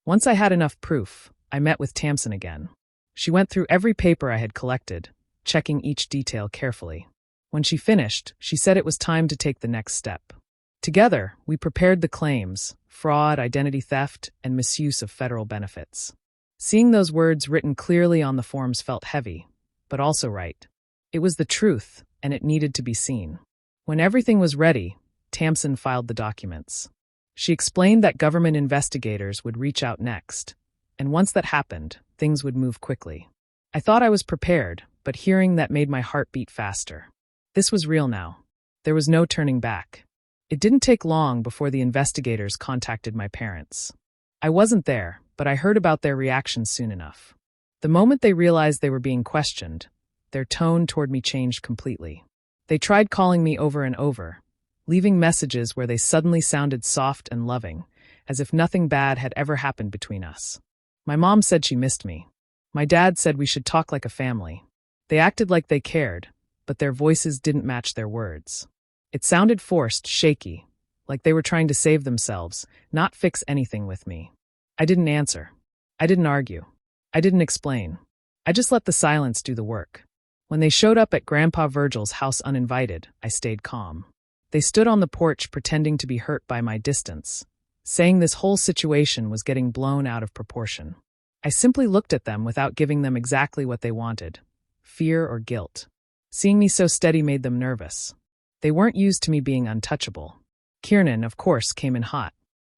Once I had enough proof, I met with Tamsin again. She went through every paper I had collected, checking each detail carefully. When she finished, she said it was time to take the next step. Together, we prepared the claims: fraud, identity theft, and misuse of federal benefits. Seeing those words written clearly on the forms felt heavy, but also right. It was the truth, and it needed to be seen. When everything was ready, Tamsin filed the documents. She explained that government investigators would reach out next, and once that happened, things would move quickly. I thought I was prepared, but hearing that made my heart beat faster. This was real now. There was no turning back. It didn't take long before the investigators contacted my parents. I wasn't there, but I heard about their reactions soon enough. The moment they realized they were being questioned, their tone toward me changed completely. They tried calling me over and over, leaving messages where they suddenly sounded soft and loving, as if nothing bad had ever happened between us. My mom said she missed me. My dad said we should talk like a family. They acted like they cared, but their voices didn't match their words. It sounded forced, shaky, like they were trying to save themselves, not fix anything with me. I didn't answer. I didn't argue. I didn't explain. I just let the silence do the work. When they showed up at Grandpa Virgil's house uninvited, I stayed calm. They stood on the porch pretending to be hurt by my distance, saying this whole situation was getting blown out of proportion. I simply looked at them without giving them exactly what they wanted: fear or guilt. Seeing me so steady made them nervous. They weren't used to me being untouchable. Kiernan, of course, came in hot.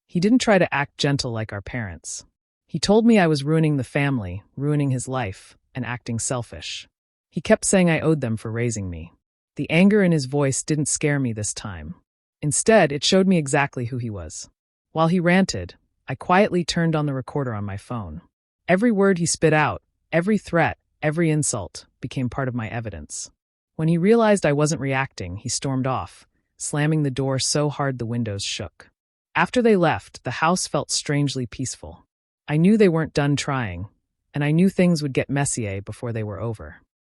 He didn't try to act gentle like our parents. He told me I was ruining the family, ruining his life, and acting selfish. He kept saying I owed them for raising me. The anger in his voice didn't scare me this time. Instead, it showed me exactly who he was. While he ranted, I quietly turned on the recorder on my phone. Every word he spit out, every threat, every insult, became part of my evidence. When he realized I wasn't reacting, he stormed off, slamming the door so hard the windows shook. After they left, the house felt strangely peaceful. I knew they weren't done trying, and I knew things would get messier before they were over.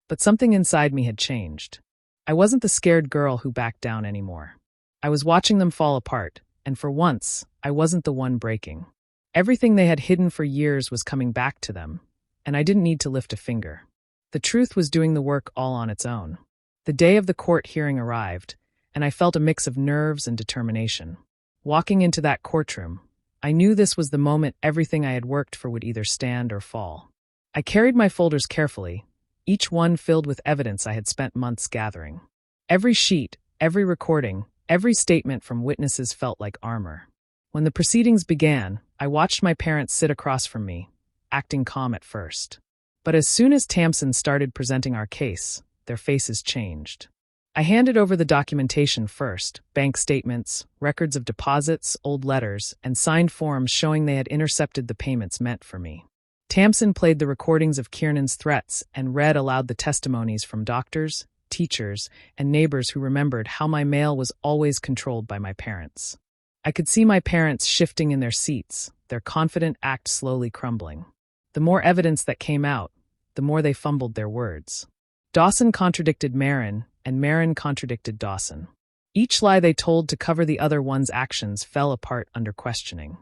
But something inside me had changed. I wasn't the scared girl who backed down anymore. I was watching them fall apart, and for once, I wasn't the one breaking. Everything they had hidden for years was coming back to them, and I didn't need to lift a finger. The truth was doing the work all on its own. The day of the court hearing arrived, and I felt a mix of nerves and determination. Walking into that courtroom, I knew this was the moment everything I had worked for would either stand or fall. I carried my folders carefully, each one filled with evidence I had spent months gathering. Every sheet, every recording, every statement from witnesses felt like armor. When the proceedings began, I watched my parents sit across from me, acting calm at first. But as soon as Tamsin started presenting our case, their faces changed. I handed over the documentation first: bank statements, records of deposits, old letters, and signed forms showing they had intercepted the payments meant for me. Tamsin played the recordings of Kiernan's threats and read aloud the testimonies from doctors, teachers, and neighbors who remembered how my mail was always controlled by my parents. I could see my parents shifting in their seats, their confident act slowly crumbling. The more evidence that came out, the more they fumbled their words. Dawson contradicted Marin, and Marin contradicted Dawson. Each lie they told to cover the other one's actions fell apart under questioning.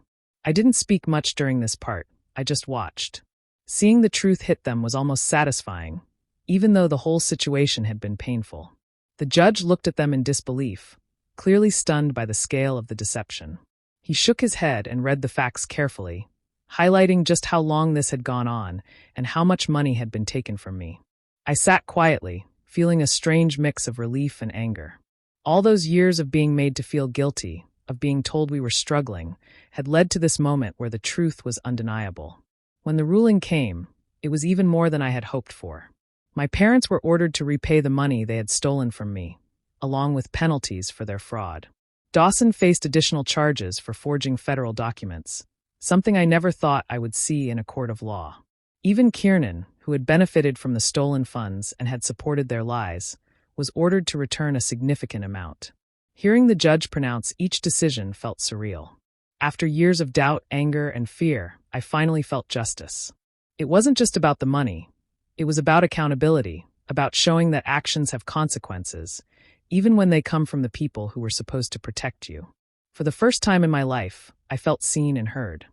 I didn't speak much during this part, I just watched. Seeing the truth hit them was almost satisfying, even though the whole situation had been painful. The judge looked at them in disbelief, clearly stunned by the scale of the deception. He shook his head and read the facts carefully, highlighting just how long this had gone on and how much money had been taken from me. I sat quietly, feeling a strange mix of relief and anger. All those years of being made to feel guilty, of being told we were struggling, had led to this moment where the truth was undeniable. When the ruling came, it was even more than I had hoped for. My parents were ordered to repay the money they had stolen from me, along with penalties for their fraud. Dawson faced additional charges for forging federal documents, something I never thought I would see in a court of law. Even Kiernan, who had benefited from the stolen funds and had supported their lies, was ordered to return a significant amount. Hearing the judge pronounce each decision felt surreal. After years of doubt, anger, and fear, I finally felt justice. It wasn't just about the money. It was about accountability, about showing that actions have consequences, even when they come from the people who were supposed to protect you. For the first time in my life, I felt seen and heard.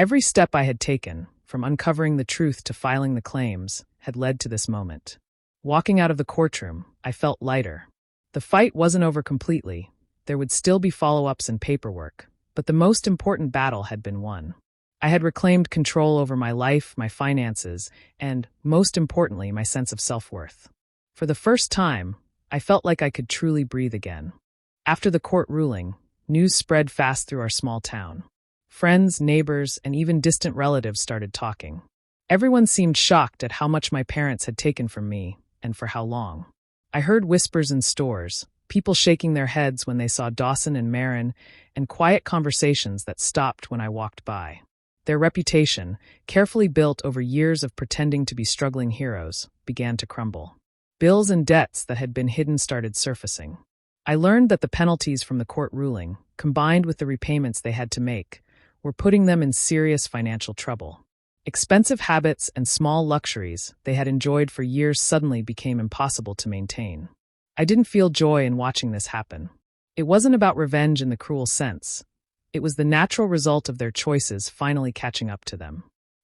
Every step I had taken, from uncovering the truth to filing the claims, had led to this moment. Walking out of the courtroom, I felt lighter. The fight wasn't over completely. There would still be follow-ups and paperwork, but the most important battle had been won. I had reclaimed control over my life, my finances, and, most importantly, my sense of self-worth. For the first time, I felt like I could truly breathe again. After the court ruling, news spread fast through our small town. Friends, neighbors, and even distant relatives started talking. Everyone seemed shocked at how much my parents had taken from me, and for how long. I heard whispers in stores, people shaking their heads when they saw Dawson and Marin, and quiet conversations that stopped when I walked by. Their reputation, carefully built over years of pretending to be struggling heroes, began to crumble. Bills and debts that had been hidden started surfacing. I learned that the penalties from the court ruling, combined with the repayments they had to make, were putting them in serious financial trouble. Expensive habits and small luxuries they had enjoyed for years suddenly became impossible to maintain. I didn't feel joy in watching this happen. It wasn't about revenge in the cruel sense. It was the natural result of their choices finally catching up to them.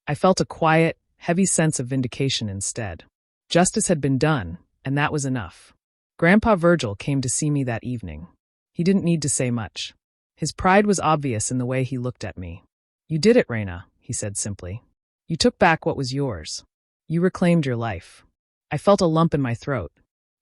I felt a quiet, heavy sense of vindication instead. Justice had been done, and that was enough. Grandpa Virgil came to see me that evening. He didn't need to say much. His pride was obvious in the way he looked at me. "You did it, Reina," he said simply. "You took back what was yours. You reclaimed your life." I felt a lump in my throat.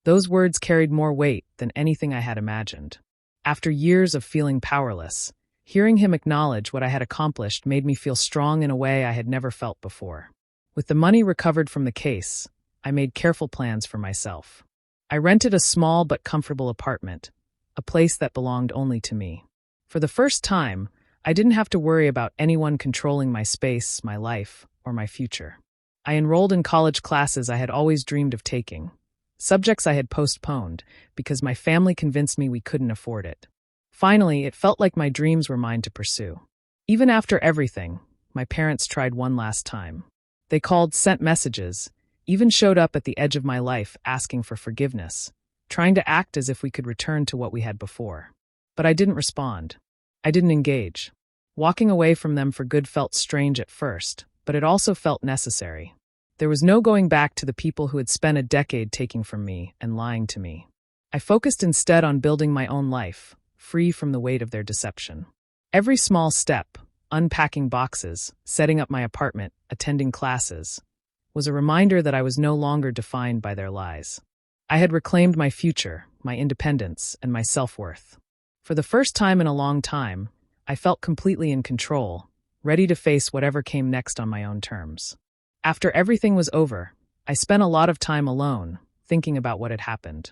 Those words carried more weight than anything I had imagined. After years of feeling powerless, hearing him acknowledge what I had accomplished made me feel strong in a way I had never felt before. With the money recovered from the case, I made careful plans for myself. I rented a small but comfortable apartment, a place that belonged only to me. For the first time, I didn't have to worry about anyone controlling my space, my life, or my future. I enrolled in college classes I had always dreamed of taking, subjects I had postponed because my family convinced me we couldn't afford it. Finally, it felt like my dreams were mine to pursue. Even after everything, my parents tried one last time. They called, sent messages, even showed up at the edge of my life asking for forgiveness, trying to act as if we could return to what we had before. But I didn't respond. I didn't engage. Walking away from them for good felt strange at first, but it also felt necessary. There was no going back to the people who had spent a decade taking from me and lying to me. I focused instead on building my own life, free from the weight of their deception. Every small step, unpacking boxes, setting up my apartment, attending classes, was a reminder that I was no longer defined by their lies. I had reclaimed my future, my independence, and my self-worth. For the first time in a long time, I felt completely in control, ready to face whatever came next on my own terms. After everything was over, I spent a lot of time alone, thinking about what had happened.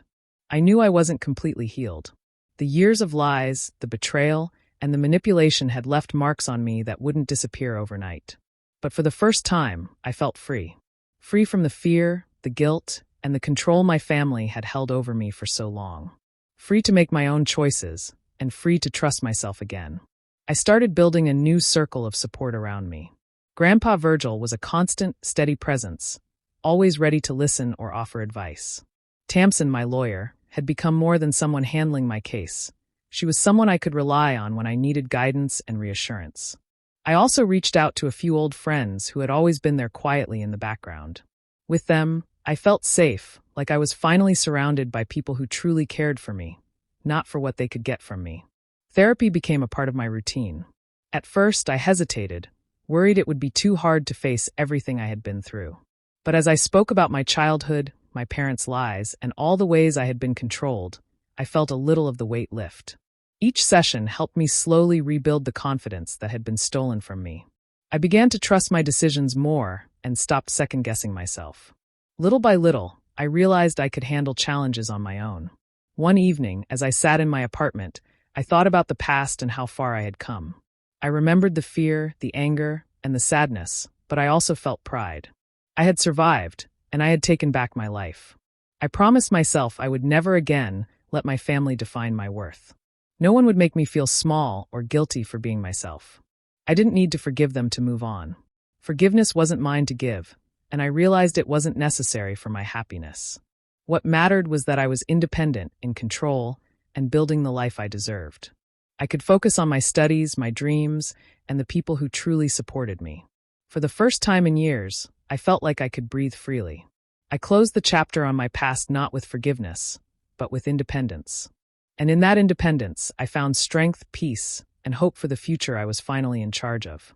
I knew I wasn't completely healed. The years of lies, the betrayal, and the manipulation had left marks on me that wouldn't disappear overnight. But for the first time, I felt free. Free from the fear, the guilt, and the control my family had held over me for so long. Free to make my own choices, and free to trust myself again. I started building a new circle of support around me. Grandpa Virgil was a constant, steady presence, always ready to listen or offer advice. Tamsin, my lawyer, had become more than someone handling my case. She was someone I could rely on when I needed guidance and reassurance. I also reached out to a few old friends who had always been there quietly in the background. With them, I felt safe, like I was finally surrounded by people who truly cared for me, not for what they could get from me. Therapy became a part of my routine. At first, I hesitated, worried it would be too hard to face everything I had been through. But as I spoke about my childhood, my parents' lies, and all the ways I had been controlled, I felt a little of the weight lift. Each session helped me slowly rebuild the confidence that had been stolen from me. I began to trust my decisions more and stopped second-guessing myself. Little by little, I realized I could handle challenges on my own. One evening, as I sat in my apartment, I thought about the past and how far I had come. I remembered the fear, the anger, and the sadness, but I also felt pride. I had survived, and I had taken back my life. I promised myself I would never again let my family define my worth. No one would make me feel small or guilty for being myself. I didn't need to forgive them to move on. Forgiveness wasn't mine to give, and I realized it wasn't necessary for my happiness. What mattered was that I was independent, in control, and building the life I deserved. I could focus on my studies, my dreams, and the people who truly supported me. For the first time in years, I felt like I could breathe freely. I closed the chapter on my past not with forgiveness, but with independence. And in that independence, I found strength, peace, and hope for the future I was finally in charge of.